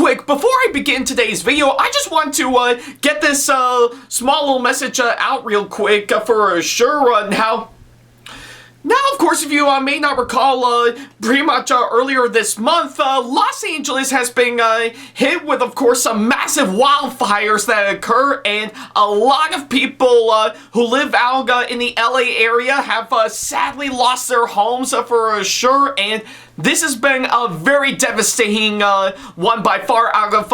quick, before I begin today's video, I just want to get this small little message out real quick for sure. Now, of course, if you may not recall, pretty much earlier this month, Los Angeles has been hit with, of course, some massive wildfires that occur, and a lot of people who live out in the LA area have sadly lost their homes for sure, and this has been a very devastating one by far out of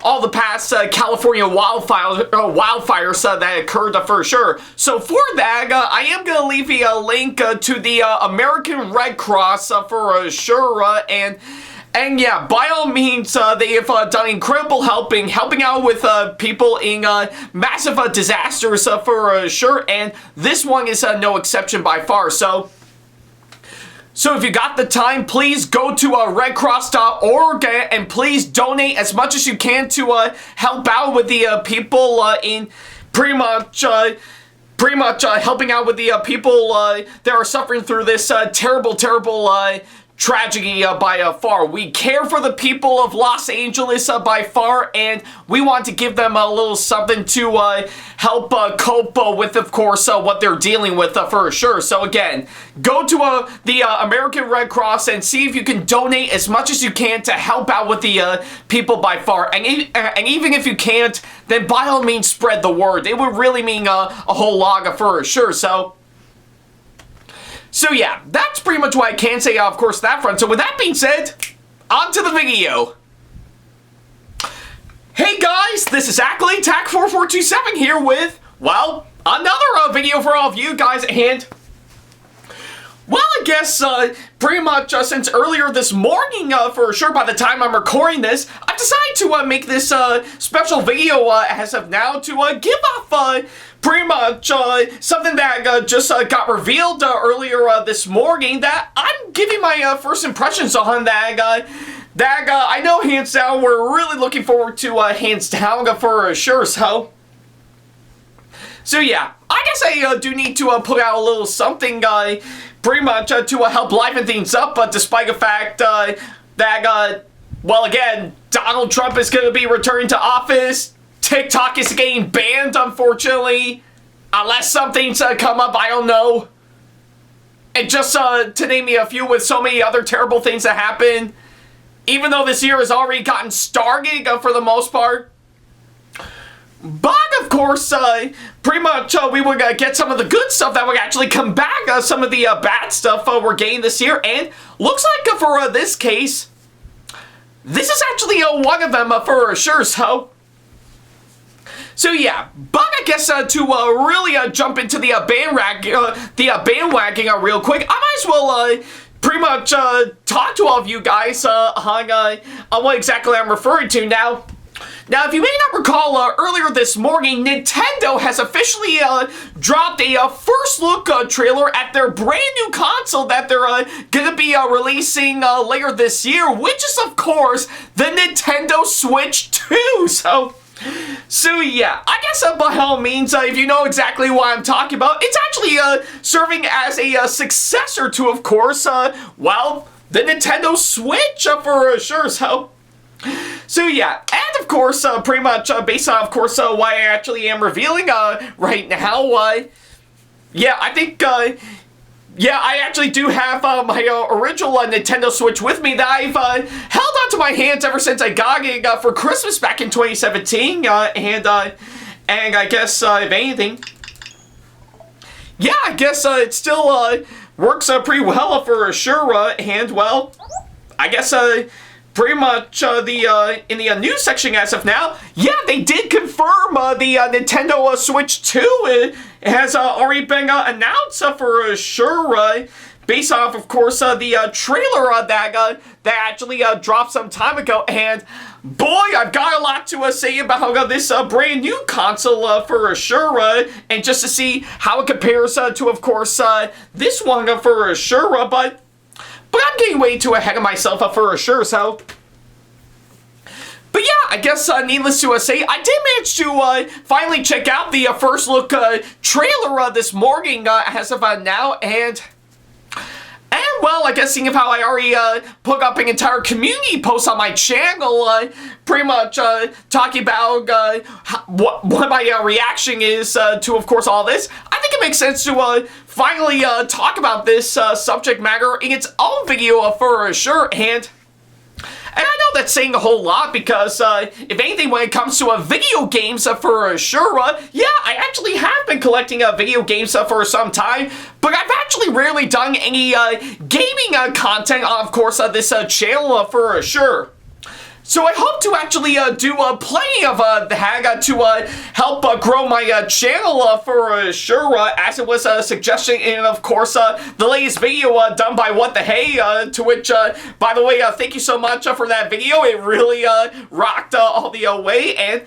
all the past California wildfires that occurred for sure. So for that, I am going to leave a link to the American Red Cross for sure, and yeah, by all means, they have done incredible helping out with people in massive disasters for sure, and this one is no exception by far. So if you got the time, please go to redcross.org and please donate as much as you can to help out with the people in pretty much helping out with the people that are suffering through this terrible tragedy by far. We care for the people of Los Angeles by far, and we want to give them a little something to help cope with, of course, what they're dealing with for sure. So again, go to the American Red Cross and see if you can donate as much as you can to help out with the people by far. And even if you can't, then by all means spread the word. It would really mean a whole lot for sure. So yeah, that's pretty much what I can say, of course, that front. So with that being said, on to the video. Hey guys, this is Ackley, SamAttack4427 here with, well, another video for all of you guys, and well, I guess pretty much since earlier this morning, for sure, by the time I'm recording this, I've decided to make this special video as of now to give off pretty much something that just got revealed earlier this morning that I'm giving my first impressions on that I know hands down we're really looking forward to hands down for sure. So yeah, I guess I do need to put out a little something pretty much to help liven things up, despite the fact that well, again, Donald Trump is going to be returning to office. TikTok is getting banned, unfortunately, unless something's come up, I don't know. And just to name me a few, with so many other terrible things that happen, even though this year has already gotten started for the most part. But, of course, pretty much we would get some of the good stuff that would actually come back, some of the bad stuff we're getting this year, and looks like for this case, this is actually one of them for sure. So yeah, but I guess to really jump into the bandwagon real quick, I might as well pretty much talk to all of you guys on what exactly I'm referring to now. Now, if you may not recall, earlier this morning, Nintendo has officially dropped a first look trailer at their brand new console that they're going to be releasing later this year, which is, of course, the Nintendo Switch 2. So yeah, I guess by all means, if you know exactly what I'm talking about, it's actually serving as a successor to, of course, well, the Nintendo Switch for sure. So yeah, and of course, pretty much based on, of course, what I actually am revealing right now, yeah, I think, yeah, I actually do have my original Nintendo Switch with me that I've held onto my hands ever since I got it for Christmas back in 2017, and I guess, if anything, yeah, I guess it still works pretty well for sure, and well, I guess pretty much in the news section as of now, yeah, they did confirm the Nintendo Switch 2 has already been announced for sure, based off, of course, the trailer that actually dropped some time ago. And boy, I've got a lot to say about this brand new console for sure, and just to see how it compares to, of course, this one for sure, but I'm getting way too ahead of myself for sure, But yeah, I guess needless to say, I did manage to finally check out the first look trailer this morning as of now, and well, I guess seeing of how I already put up an entire community post on my channel, pretty much talking about what my reaction is to, of course, all this, I think it makes sense to finally talk about this subject matter in its own video for sure. And I know that's saying a whole lot because, if anything, when it comes to video games for sure, yeah, I actually have been collecting video games for some time, but I've actually rarely done any gaming content on, of course, this channel for sure. So I hope to actually do plenty of that to help grow my channel for sure, as it was a suggestion in, of course, the latest video done by What the Hey, to which, by the way, thank you so much for that video. It really rocked all the way, and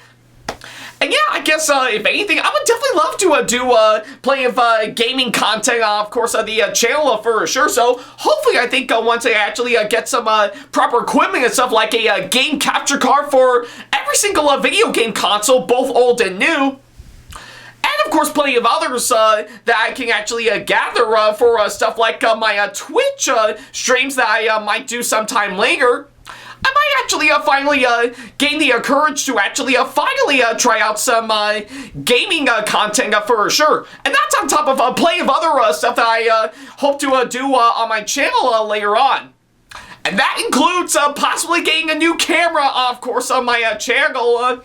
yeah, I guess, if anything, I would definitely love to do plenty of gaming content, of course, the channel for sure. So hopefully, I think once I actually get some proper equipment and stuff like a game capture card for every single video game console, both old and new, and of course, plenty of others that I can actually gather for stuff like my Twitch streams that I might do sometime later, I might actually finally gain the courage to actually finally try out some gaming content for sure. And that's on top of plenty of other stuff that I hope to do on my channel later on. And that includes possibly getting a new camera, of course, on my channel.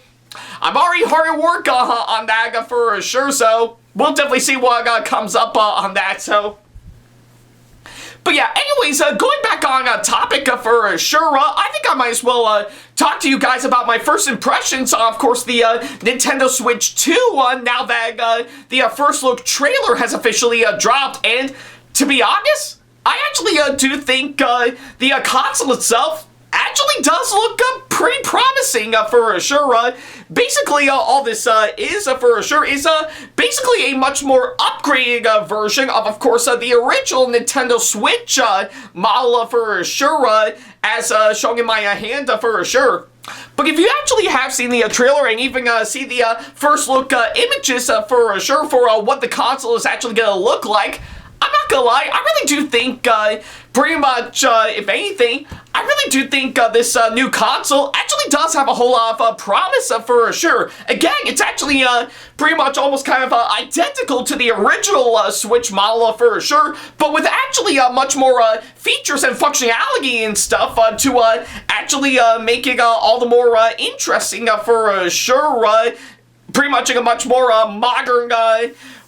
I'm already hard at work on that for sure, so we'll definitely see what comes up on that, so... But yeah, anyways, going back on topic for sure, I think I might as well talk to you guys about my first impressions of course, the Nintendo Switch 2, now that the first look trailer has officially dropped. And to be honest, I actually do think the console itself actually does look pretty promising for sure. Basically, all this is for sure is basically a much more upgraded version of course, the original Nintendo Switch model for sure, as shown in my hand for sure. But if you actually have seen the trailer and even see the first look images for sure for what the console is actually going to look like, I'm not gonna lie, I really do think, pretty much, if anything, I really do think this new console actually does have a whole lot of promise for sure. Again, it's actually pretty much almost kind of identical to the original Switch model for sure, but with actually much more features and functionality and stuff to actually make it all the more interesting for sure. Pretty much in a much more modern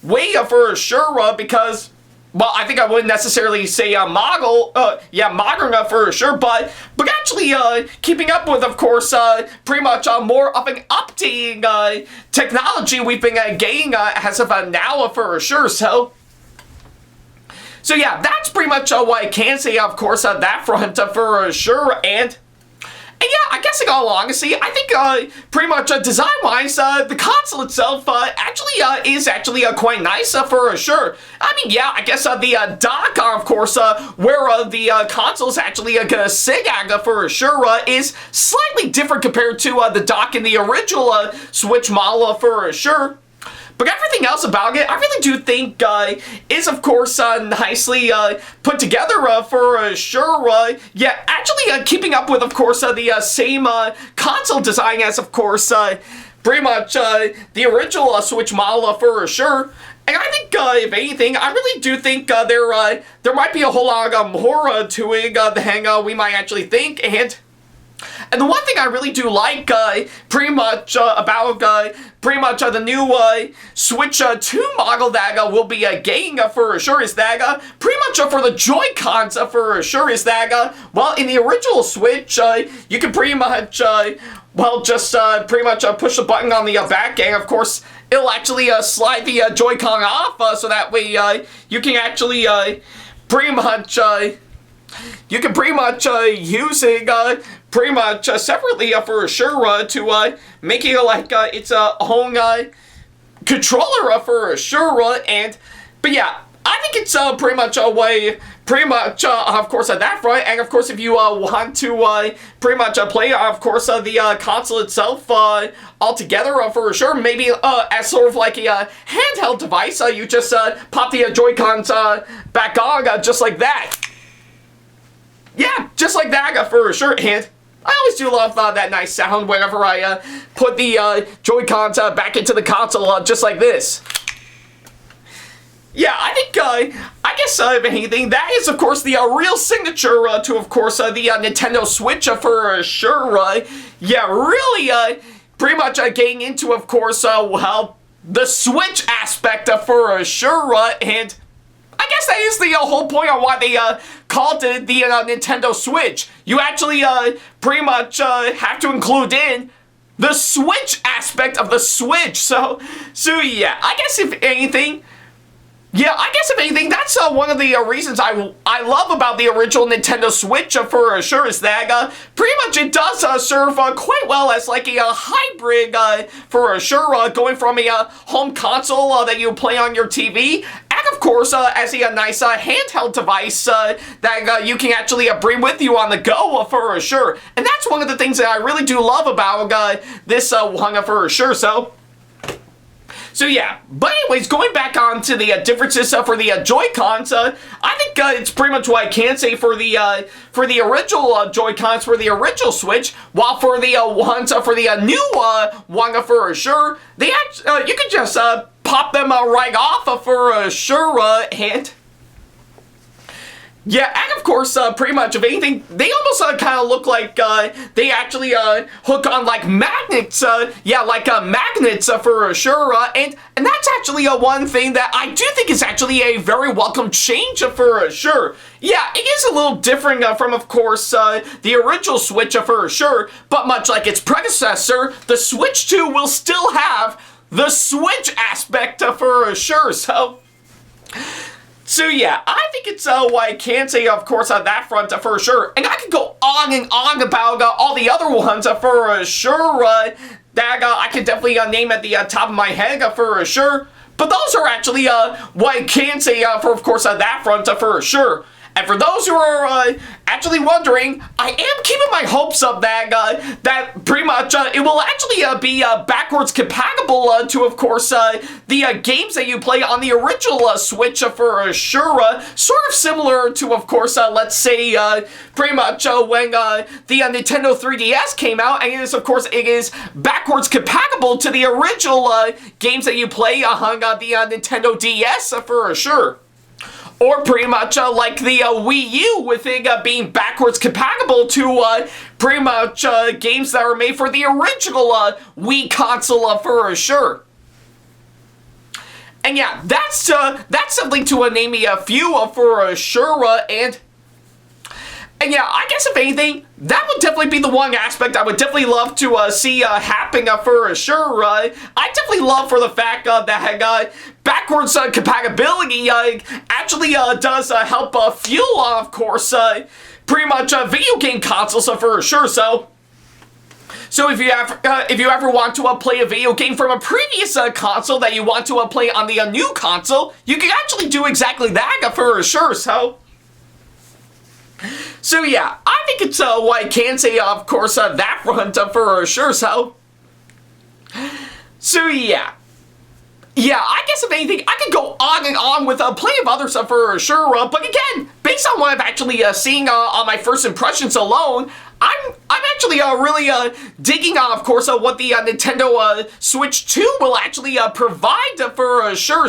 way for sure, because... well, I think I wouldn't necessarily say modern for sure, but actually keeping up with, of course, pretty much more of an updating technology we've been getting as of now for sure. So yeah, that's pretty much what I can say, of course, on that front for sure. And yeah, I guess in all honesty, I think pretty much design-wise, the console itself actually is actually quite nice for sure. I mean, yeah, I guess the dock, of course, where the console's actually gonna sit at for sure is slightly different compared to the dock in the original Switch model for sure. But everything else about it, I really do think is, of course, nicely put together for sure. Yeah, actually keeping up with, of course, the same console design as, of course, pretty much the original Switch model for sure. And I think, if anything, I really do think there might be a whole lot more to it than we might actually think. And the one thing I really do like, pretty much about the new Switch 2 model that we'll be getting for sure is that pretty much for the Joy-Cons for sure is that well, in the original Switch, you can pretty much well, just pretty much push the button on the back, and of course it'll actually slide the Joy-Con off, so that way you can actually pretty much use it pretty much separately for sure to make it like its own controller for sure. But yeah, I think it's pretty much a way, of course, at that front. And of course, if you want to pretty much play, of course, the console itself altogether for sure, maybe as sort of like a handheld device, you just pop the Joy-Cons back on just like that. Yeah, just like that for sure. And I always do love that nice sound whenever I put the Joy-Cons back into the console, just like this. Yeah, I think, I guess, if anything, that is, of course, the real signature to, of course, the Nintendo Switch for sure. Yeah, really, pretty much getting into, of course, well, the Switch aspect for sure, and I guess that is the whole point on why they called it the Nintendo Switch. You actually pretty much have to include in the Switch aspect of the Switch. So yeah, I guess if anything, that's one of the reasons I love about the original Nintendo Switch for sure is that pretty much it does serve quite well as like a hybrid for sure, going from a home console that you play on your TV, and of course as a nice handheld device that you can actually bring with you on the go for sure. And that's one of the things that I really do love about this one for sure. So yeah, but anyways, going back on to the differences for the Joy-Cons, I think it's pretty much what I can say for the original Joy-Cons for the original Switch, while for the ones for the new one for sure, they you can just pop them right off for sure, and yeah, and of course, pretty much, if anything, they almost kind of look like they actually hook on like magnets, yeah, like magnets for sure, and that's actually one thing that I do think is actually a very welcome change for sure. Yeah, it is a little different from, of course, the original Switch for sure, but much like its predecessor, the Switch 2 will still have the Switch aspect for sure, So yeah, I think it's what I can say, of course, on that front for sure. And I could go on and on about all the other ones for sure that I could definitely name at the top of my head for sure. But those are actually what I can say for, of course, that front for sure. And for those who are actually wondering, I am keeping my hopes up that that pretty much it will actually be backwards compatible to, of course, the games that you play on the original Switch for sure. Sort of similar to, of course, let's say pretty much when the Nintendo 3DS came out, and it is, of course, it is backwards compatible to the original games that you play on the Nintendo DS for sure. Or pretty much like the Wii U, with it being backwards compatible to pretty much games that were made for the original Wii console for sure. And yeah, that's something to name me a few for sure. And yeah, I guess if anything, that would definitely be the one aspect I would definitely love to see happen for sure. I definitely love for the fact that backwards compatibility actually does help fuel, of course, pretty much video game consoles for sure. So if you ever want to play a video game from a previous console that you want to play on the new console, you can actually do exactly that for sure. So yeah, I think it's what I can say, of course, that front for sure. So yeah. Yeah, I guess if anything, I could go on and on with plenty of other stuff for sure, but again, based on what I've actually seen on my first impressions alone, I'm actually really digging on, of course, what the Nintendo Switch 2 will actually provide for sure.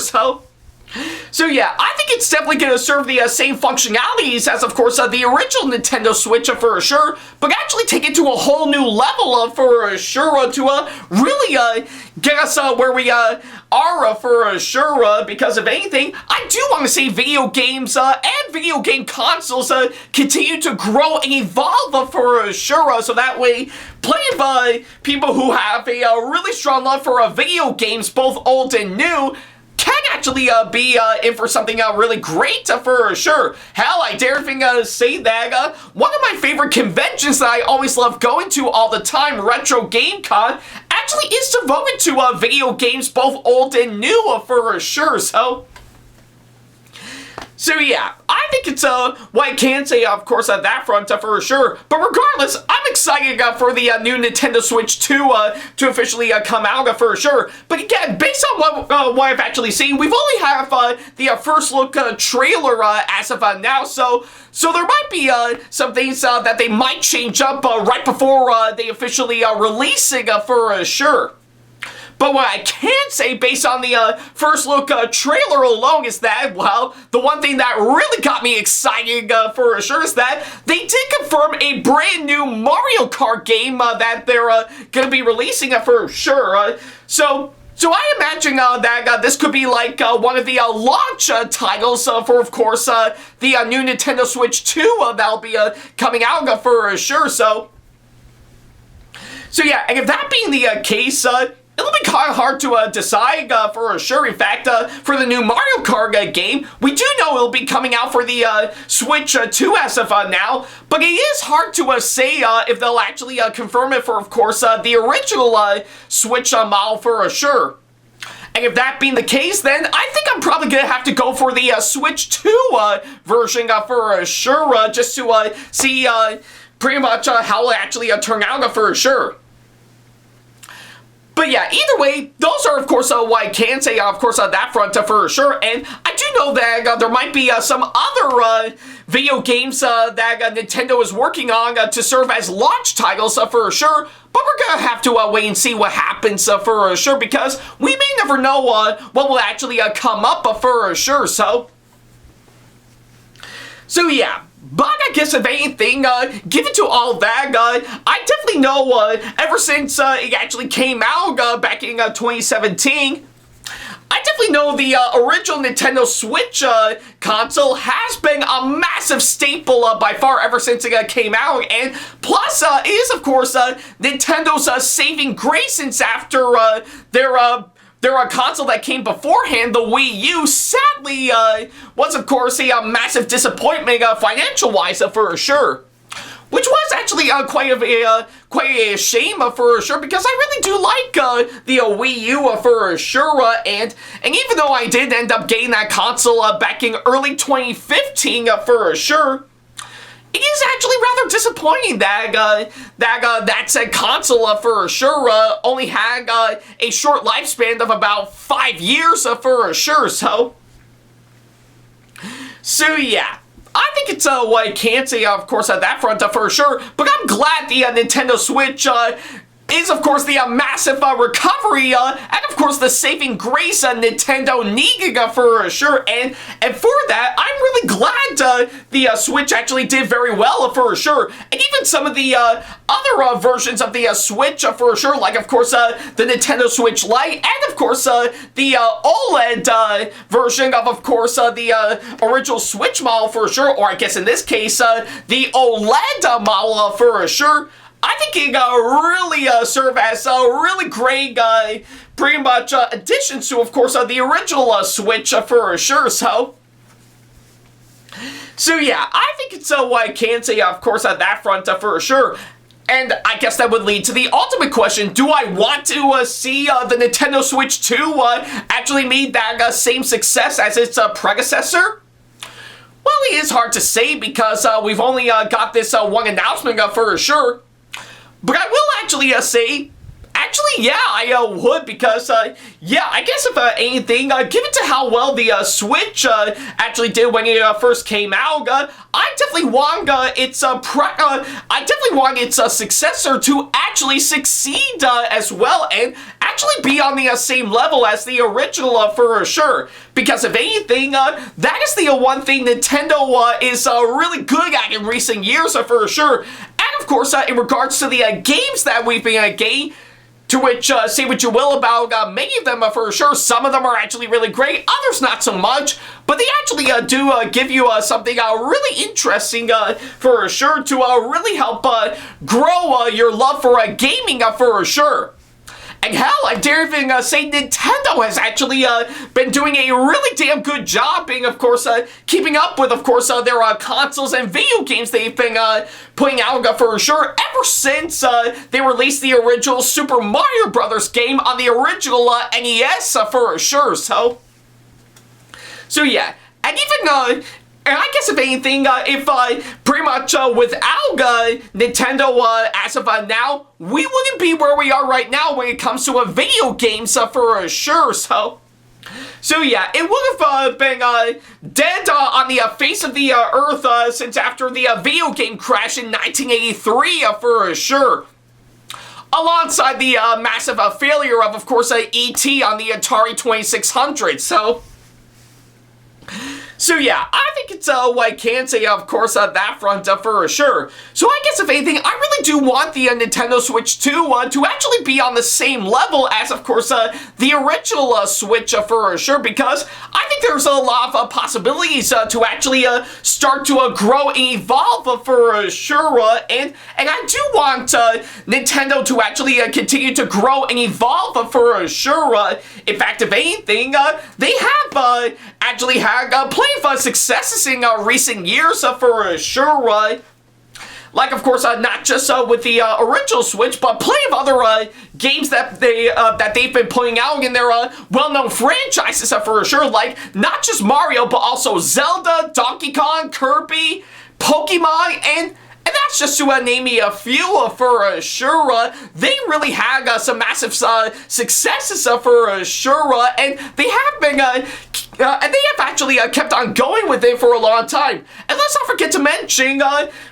So yeah, I think it's definitely going to serve the same functionalities as, of course, the original Nintendo Switch for sure, but actually take it to a whole new level for sure to really get us where we are for sure, because if anything, I do want to see video games and video game consoles continue to grow and evolve for sure, so that way plenty of people who have a really strong love for video games, both old and new, can actually be in for something really great for sure. Hell, I dare even say that one of my favorite conventions that I always love going to all the time, Retro Game Con, actually is devoted to video games, both old and new for sure. So So yeah, I think it's what I can say, of course, on that front for sure. But regardless, I'm excited for the new Nintendo Switch 2 to officially come out for sure. But again, based on what I've actually seen, we've only have the first look trailer as of now. So there might be some things that they might change up right before they officially releasing for sure. But what I can say based on the first look trailer alone is that, well, the one thing that really got me excited for sure is that they did confirm a brand new Mario Kart game that they're going to be releasing for sure. So I imagine that this could be like one of the launch titles for, of course, the new Nintendo Switch 2 that'll be coming out for sure. So yeah, and if that being the case, it'll be kind of hard to decide for sure. In fact, for the new Mario Kart game, we do know it'll be coming out for the Switch 2 as of now, but it is hard to say if they'll actually confirm it for, of course, the original Switch model for sure. And if that being the case, then I think I'm probably going to have to go for the Switch 2 version for sure, just to see pretty much how it'll actually turn out for sure. But yeah, either way, those are, of course, what I can say, of course, on that front for sure. And I do know that there might be some other video games that Nintendo is working on to serve as launch titles for sure. But we're going to have to wait and see what happens for sure, because we may never know what will actually come up for sure. So yeah. But I guess if anything, given to all that, I definitely know ever since it actually came out back in 2017, I definitely know the original Nintendo Switch console has been a massive staple by far ever since it came out, and plus it is, of course, Nintendo's saving grace since after their console that came beforehand, the Wii U, sadly was, of course, a massive disappointment financial-wise for sure. Which was actually quite a shame for sure, because I really do like the Wii U for sure, and even though I did end up getting that console back in early 2015 for sure, it is actually rather disappointing that said console for sure only had a short lifespan of about 5 years for sure. So yeah, I think it's what I can say, of course, on that front for sure. But I'm glad the Nintendo Switch is, of course, the massive recovery and, of course, the saving grace Nintendo needed for sure. And for that, I'm really glad the Switch actually did very well for sure. And even some of the other versions of the Switch for sure, like, of course, the Nintendo Switch Lite, and, of course, the OLED version of course, the original Switch model for sure, or I guess in this case, the OLED model for sure. I think it really served as a really great, pretty much additions to, of course, the original Switch for sure. So yeah, I think it's what I can say, of course, on that front for sure. And I guess that would lead to the ultimate question: do I want to see the Nintendo Switch 2 actually meet that same success as its predecessor? Well, it is hard to say because we've only got this one announcement for sure. But I will actually say, yeah, I would, because, yeah, I guess if anything, given to how well the Switch actually did when it first came out, I definitely want its successor to actually succeed as well, and actually be on the same level as the original for sure. Because if anything, that is the one thing Nintendo is really good at in recent years for sure. And of course, in regards to the games that we've been getting, to which, say what you will about many of them for sure, some of them are actually really great, others not so much, but they actually do give you something really interesting for sure to really help grow your love for gaming for sure. And hell, I dare even say Nintendo has actually been doing a really damn good job being, of course, keeping up with, of course, their consoles and video games they've been putting out for sure ever since they released the original Super Mario Brothers game on the original NES for sure. So yeah. and even, and I guess if anything, if pretty much without Nintendo as of now, we wouldn't be where we are right now when it comes to video games for sure. So yeah, it would have been dead on the face of the earth since after the video game crash in 1983 for sure. Alongside the massive failure of course, E.T. on the Atari 2600. So yeah, I think it's what I can say, of course, that front for sure. So I guess if anything, I really do want the Nintendo Switch 2 to actually be on the same level as, of course, the original Switch for sure, because I think there's a lot of possibilities to actually start to grow and evolve for sure, and I do want Nintendo to actually continue to grow and evolve for sure. In fact, if anything, they have actually had plenty of successes in recent years for sure. Like, of course, not just with the original Switch, but plenty of other games that they've been putting out in their well-known franchises for sure. Like, not just Mario, but also Zelda, Donkey Kong, Kirby, Pokemon, and that's just to name me a few for sure. They really had some massive successes for sure, and they have been, and they have actually kept on going with it for a long time. And let's not forget to mention,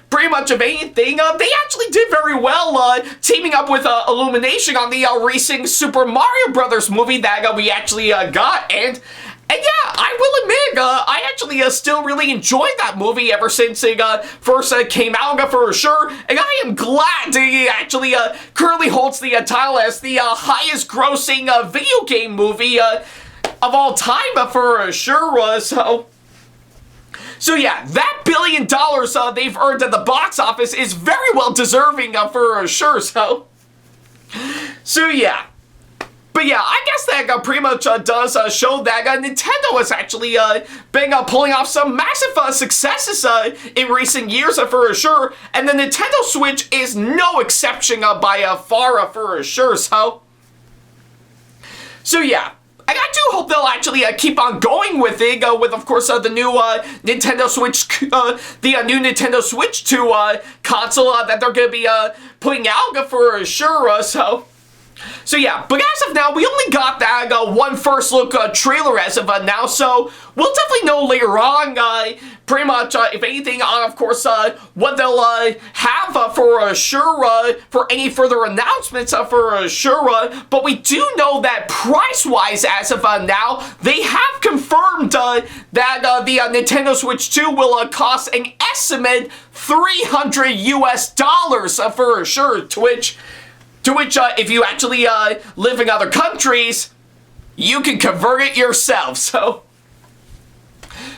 pretty much of anything, they actually did very well teaming up with Illumination on the recent Super Mario Brothers movie that we actually got, and yeah, I will admit, I actually still really enjoyed that movie ever since it first came out for sure, and I am glad it actually currently holds the title as the highest grossing video game movie of all time for sure. So yeah, that $1 billion they've earned at the box office is very well deserving for sure. So yeah. But yeah, I guess that pretty much does show that Nintendo has actually been pulling off some massive successes in recent years for sure, and the Nintendo Switch is no exception by far for sure. So yeah. And I do hope they'll actually keep on going with it, with, of course, the new Nintendo Switch, the new Nintendo Switch 2 console that they're going to be putting out for sure. So yeah, but as of now, we only got that one first look trailer as of now, so we'll definitely know later on, pretty much, if anything, on, of course, what they'll have for sure, for any further announcements for sure, but we do know that price-wise, as of now, they have confirmed that the Nintendo Switch 2 will cost an estimate $300 US for sure, to which, if you actually live in other countries, you can convert it yourself.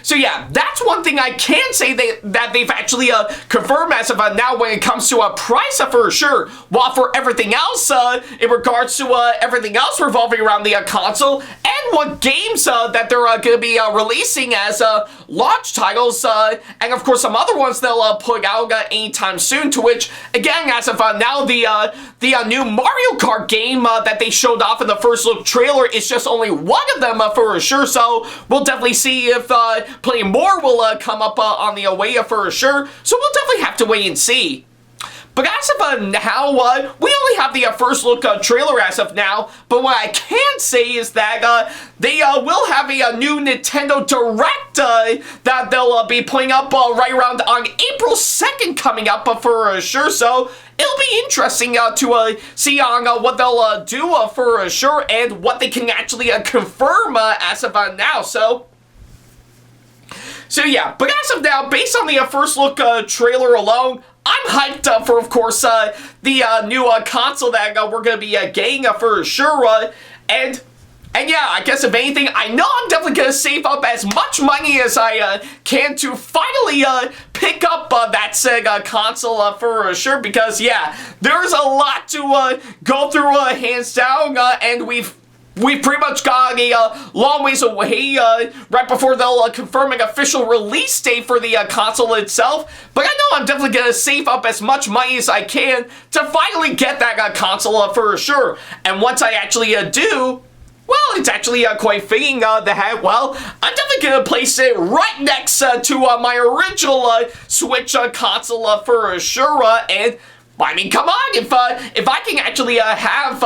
So yeah, that's one thing I can say that they've actually confirmed as of now when it comes to a price for sure. While for everything else, in regards to everything else revolving around the console, and what games that they're going to be releasing as launch titles, and of course some other ones they'll put out anytime soon, to which, again, as of now, the new Mario Kart game that they showed off in the first look trailer is just only one of them for sure, so we'll definitely see if plenty more will come up on the way for sure, so we'll definitely have to wait and see. But as of now, we only have the first look trailer as of now, but what I can say is that they will have a new Nintendo Direct that they'll be putting up right around on April 2nd coming up for sure, so it'll be interesting to see on what they'll do for sure, and what they can actually confirm as of now, so yeah, but as of now, based on the first look trailer alone, I'm hyped for, of course, the new console that we're going to be getting for sure, and yeah, I guess if anything, I know I'm definitely going to save up as much money as I can to finally pick up that Sega console for sure, because yeah, there's a lot to go through hands down, and we've pretty much got a long ways away right before they'll confirm an official release date for the console itself. But I know I'm definitely going to save up as much money as I can to finally get that console for sure. And once I actually do, Well, it's actually quite fitting that, well, I'm definitely going to place it right next to my original Switch console for sure, and I mean, come on, if I can actually have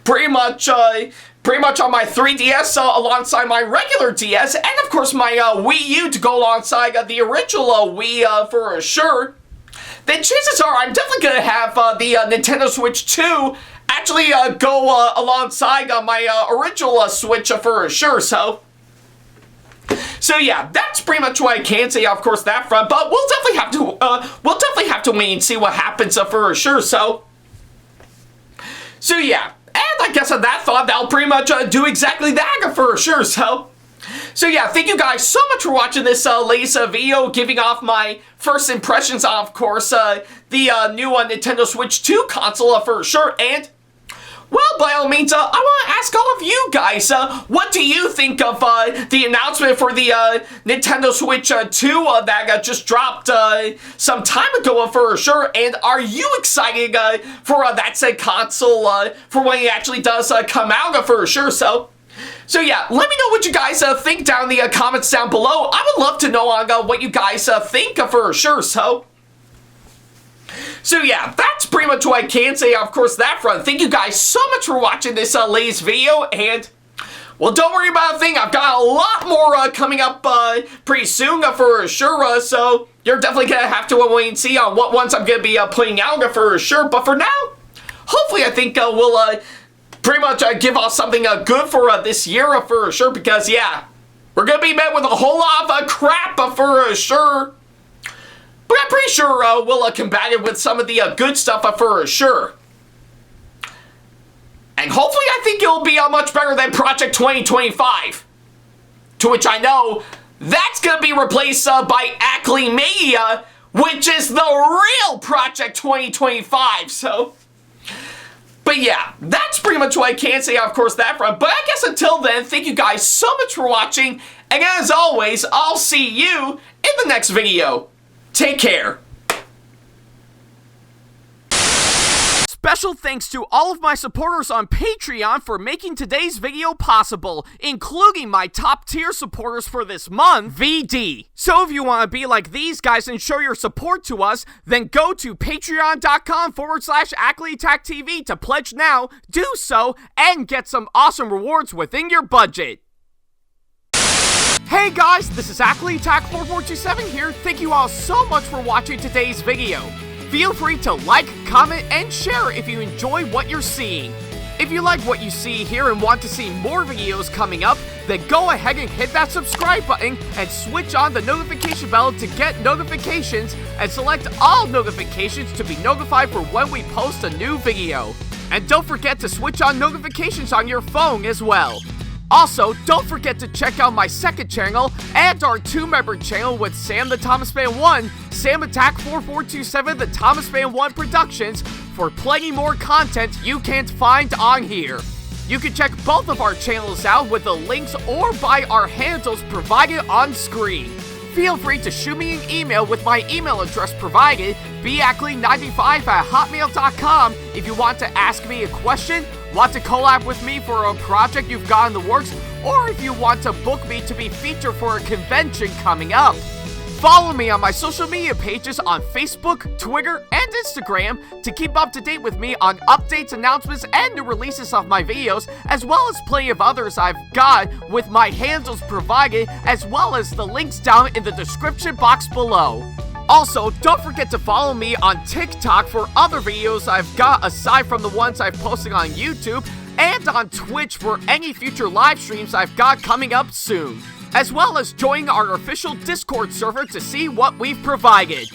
pretty much on my 3DS alongside my regular DS, and of course my Wii U to go alongside the original Wii for sure, then chances are I'm definitely going to have the Nintendo Switch 2 actually go alongside my original Switch for sure, so yeah, that's pretty much what I can say, of course, that front, but we'll definitely have to wait and see what happens for sure, so yeah, and I guess on that thought, that'll pretty much do exactly that for sure, so yeah, thank you guys so much for watching this latest video, giving off my first impressions on, of course, the new Nintendo Switch 2 console for sure, and well, by all means, I want to ask all of you guys, what do you think of the announcement for the Nintendo Switch 2 that just dropped some time ago for sure, and are you excited for that said console for when it actually does come out for sure, so yeah, let me know what you guys think down in the comments down below. I would love to know what you guys think for sure, so yeah, that's pretty much what I can say, of course, that front. Thank you guys so much for watching this latest video, and well, don't worry about a thing. I've got a lot more coming up pretty soon for sure, so you're definitely going to have to wait and see on what ones I'm going to be putting out for sure, but for now, hopefully I think we'll pretty much give off something good for this year for sure, because yeah, we're going to be met with a whole lot of crap for sure. But I'm pretty sure we'll combat it with some of the good stuff for sure. And hopefully I think it'll be much better than Project 2025. To which I know that's going to be replaced by Ackley Media, which is the real Project 2025. So, but yeah, that's pretty much what I can say, of course, that front. But I guess until then, thank you guys so much for watching. And as always, I'll see you in the next video. Take care. Special thanks to all of my supporters on Patreon for making today's video possible, including my top tier supporters for this month, VD. So if you want to be like these guys and show your support to us, then go to patreon.com/AckleyTackTV to pledge now, do so, and get some awesome rewards within your budget. Hey guys, this is SamAttack4427 here. Thank you all so much for watching today's video. Feel free to like, comment, and share if you enjoy what you're seeing. If you like what you see here and want to see more videos coming up, then go ahead and hit that subscribe button and switch on the notification bell to get notifications, and select all notifications to be notified for when we post a new video. And don't forget to switch on notifications on your phone as well. Also, don't forget to check out my second channel and our 2-member channel with Sam the Thomas Fan 1, SamAttack4427TheThomasFan1 Productions, for plenty more content you can't find on here. You can check both of our channels out with the links or by our handles provided on screen. Feel free to shoot me an email with my email address provided, backley95@hotmail.com, if you want to ask me a question, want to collab with me for a project you've got in the works, or if you want to book me to be featured for a convention coming up. Follow me on my social media pages on Facebook, Twitter, and Instagram to keep up to date with me on updates, announcements, and new releases of my videos, as well as plenty of others I've got with my handles provided, as well as the links down in the description box below. Also, don't forget to follow me on TikTok for other videos I've got aside from the ones I've posted on YouTube, and on Twitch for any future live streams I've got coming up soon, as well as join our official Discord server to see what we've provided.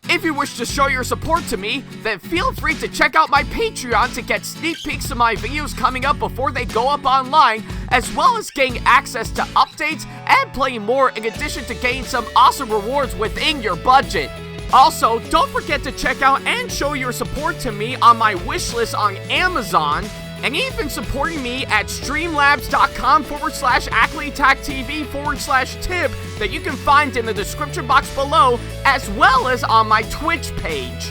If you wish to show your support to me, then feel free to check out my Patreon to get sneak peeks of my videos coming up before they go up online, as well as getting access to updates and playing more, in addition to getting some awesome rewards within your budget. Also, don't forget to check out and show your support to me on my wishlist on Amazon, and even supporting me at streamlabs.com/AckleyTackTV/tip that you can find in the description box below, as well as on my Twitch page.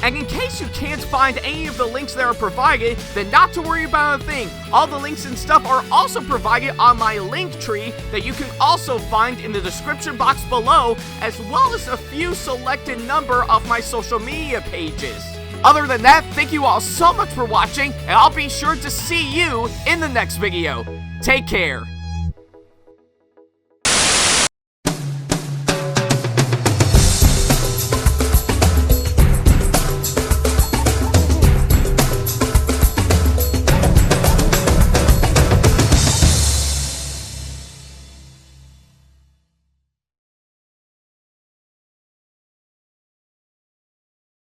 And in case you can't find any of the links that are provided, then not to worry about a thing. All the links and stuff are also provided on my link tree that you can also find in the description box below, as well as a few selected number of my social media pages. Other than that, thank you all so much for watching, and I'll be sure to see you in the next video. Take care.